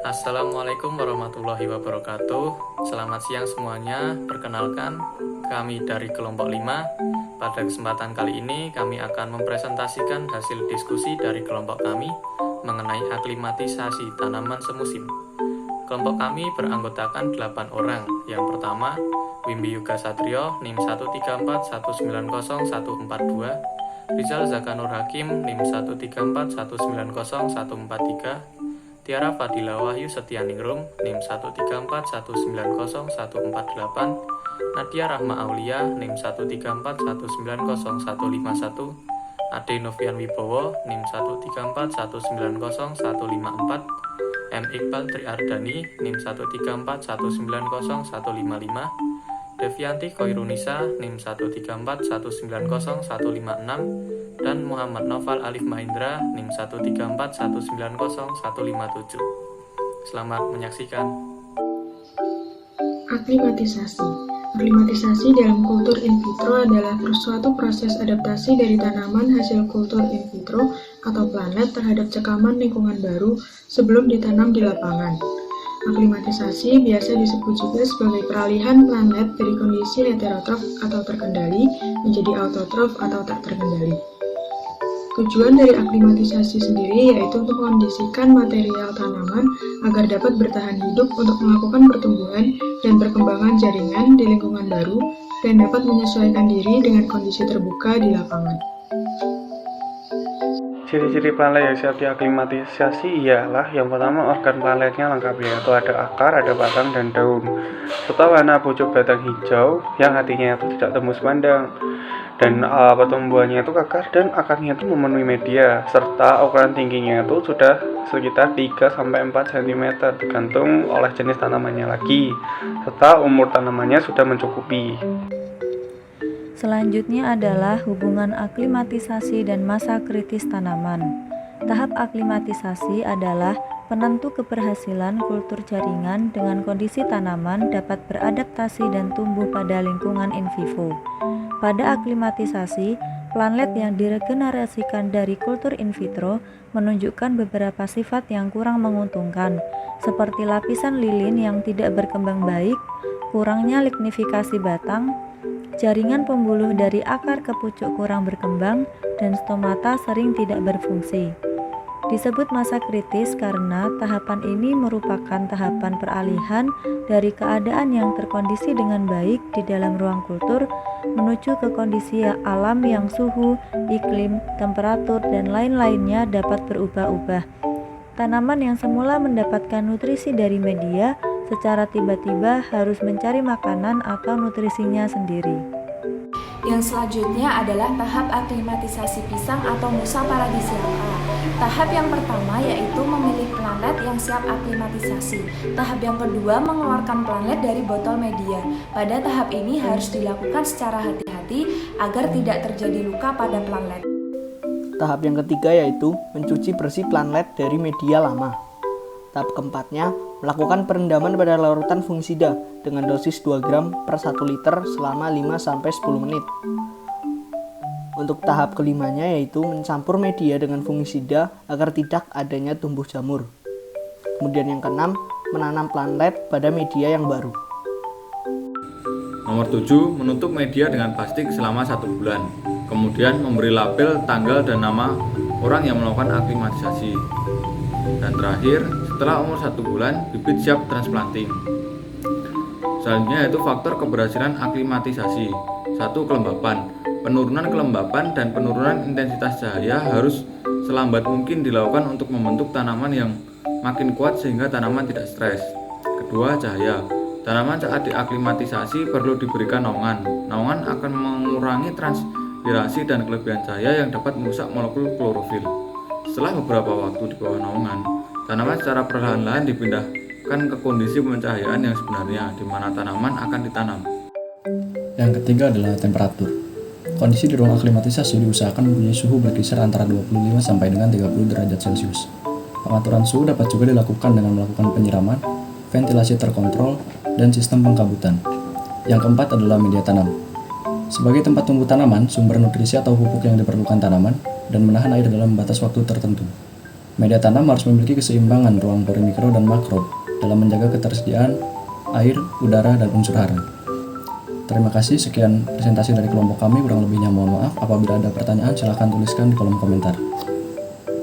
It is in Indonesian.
Assalamualaikum warahmatullahi wabarakatuh. Selamat siang semuanya. Perkenalkan, kami dari kelompok 5. Pada kesempatan kali ini kami akan mempresentasikan hasil diskusi dari kelompok kami mengenai aklimatisasi tanaman semusim. Kelompok kami beranggotakan 8 orang. Yang pertama, Wimbi Yuga Satrio, NIM 134190142, Rizal Zakanur Hakim, NIM 134190143, Tiara Fadila Wahyu Setianingrum, NIM 134190148, Nadia Rahma Aulia, NIM 134190151, Ade Novian Wibowo, NIM 134190154, M. Iqbal Triardani, NIM 134190155, Devianti Koirunisa, NIM 134190156, dan Muhammad Noval Alif Mahindra, NIM 134190157. Selamat menyaksikan. Aklimatisasi. Aklimatisasi dalam kultur in vitro adalah suatu proses adaptasi dari tanaman hasil kultur in vitro atau planet terhadap cekaman lingkungan baru sebelum ditanam di lapangan. Aklimatisasi biasa disebut juga sebagai peralihan planet dari kondisi heterotrof atau terkendali menjadi autotrof atau tak terkendali. Tujuan dari aklimatisasi sendiri yaitu untuk mengondisikan material tanaman agar dapat bertahan hidup untuk melakukan pertumbuhan dan perkembangan jaringan di lingkungan baru dan dapat menyesuaikan diri dengan kondisi terbuka di lapangan. Ciri-ciri planet yang siap diaklimatisasi ialah yang pertama, organ planetnya lengkap, yaitu ada akar, ada batang, dan daun, serta warna pucuk batang hijau yang artinya itu tidak tembus pandang, dan pertumbuhannya itu kekar dan akarnya itu memenuhi media, serta ukuran tingginya itu sudah sekitar 3-4 cm tergantung oleh jenis tanamannya lagi, serta umur tanamannya sudah mencukupi. Selanjutnya adalah hubungan aklimatisasi dan masa kritis tanaman. Tahap aklimatisasi adalah penentu keberhasilan kultur jaringan dengan kondisi tanaman dapat beradaptasi dan tumbuh pada lingkungan in vivo. Pada aklimatisasi, planlet yang diregenerasikan dari kultur in vitro menunjukkan beberapa sifat yang kurang menguntungkan, seperti lapisan lilin yang tidak berkembang baik, kurangnya lignifikasi batang, jaringan pembuluh dari akar ke pucuk kurang berkembang, dan stomata sering tidak berfungsi. Disebut masa kritis karena tahapan ini merupakan tahapan peralihan dari keadaan yang terkondisi dengan baik di dalam ruang kultur menuju ke kondisi alam yang suhu, iklim, temperatur, dan lain-lainnya dapat berubah-ubah. Tanaman yang semula mendapatkan nutrisi dari media secara tiba-tiba harus mencari makanan atau nutrisinya sendiri. Yang selanjutnya adalah tahap aklimatisasi pisang atau Musa paradisiaca. Tahap yang pertama yaitu memilih planet yang siap aklimatisasi. Tahap yang kedua mengeluarkan planet dari botol media. Pada tahap ini harus dilakukan secara hati-hati agar tidak terjadi luka pada planet. Tahap yang ketiga yaitu mencuci bersih planet dari media lama. Tahap keempatnya, melakukan perendaman pada larutan fungisida dengan dosis 2 gram per 1 liter selama 5-10 menit. Untuk tahap kelimanya yaitu mencampur media dengan fungisida agar tidak adanya tumbuh jamur. Kemudian yang keenam, menanam planet pada media yang baru. Nomor 7, menutup media dengan plastik selama 1 bulan. Kemudian memberi label, tanggal, dan nama orang yang melakukan aklimatisasi. Dan terakhir, setelah umur 1 bulan, bibit siap transplanting. Selanjutnya yaitu faktor keberhasilan aklimatisasi. 1. Kelembapan. Penurunan kelembapan dan penurunan intensitas cahaya harus selambat mungkin dilakukan untuk membentuk tanaman yang makin kuat sehingga tanaman tidak stres. Kedua, cahaya. Tanaman saat diaklimatisasi perlu diberikan naungan. Naungan akan mengurangi transpirasi dan kelebihan cahaya yang dapat merusak molekul klorofil. Setelah beberapa waktu di bawah naungan, tanaman secara perlahan-lahan dipindahkan ke kondisi pencahayaan yang sebenarnya, di mana tanaman akan ditanam. Yang ketiga adalah temperatur. Kondisi di ruang aklimatisasi diusahakan mempunyai suhu berkisar antara 25 sampai dengan 30 derajat Celcius. Pengaturan suhu dapat juga dilakukan dengan melakukan penyiraman, ventilasi terkontrol, dan sistem pengkabutan. Yang keempat adalah media tanam. Sebagai tempat tumbuh tanaman, sumber nutrisi atau pupuk yang diperlukan tanaman, dan menahan air dalam batas waktu tertentu. Media tanam harus memiliki keseimbangan ruang pori mikro dan makro dalam menjaga ketersediaan air, udara, dan unsur hara. Terima kasih, sekian presentasi dari kelompok kami, kurang lebihnya mohon maaf. Apabila ada pertanyaan silahkan tuliskan di kolom komentar.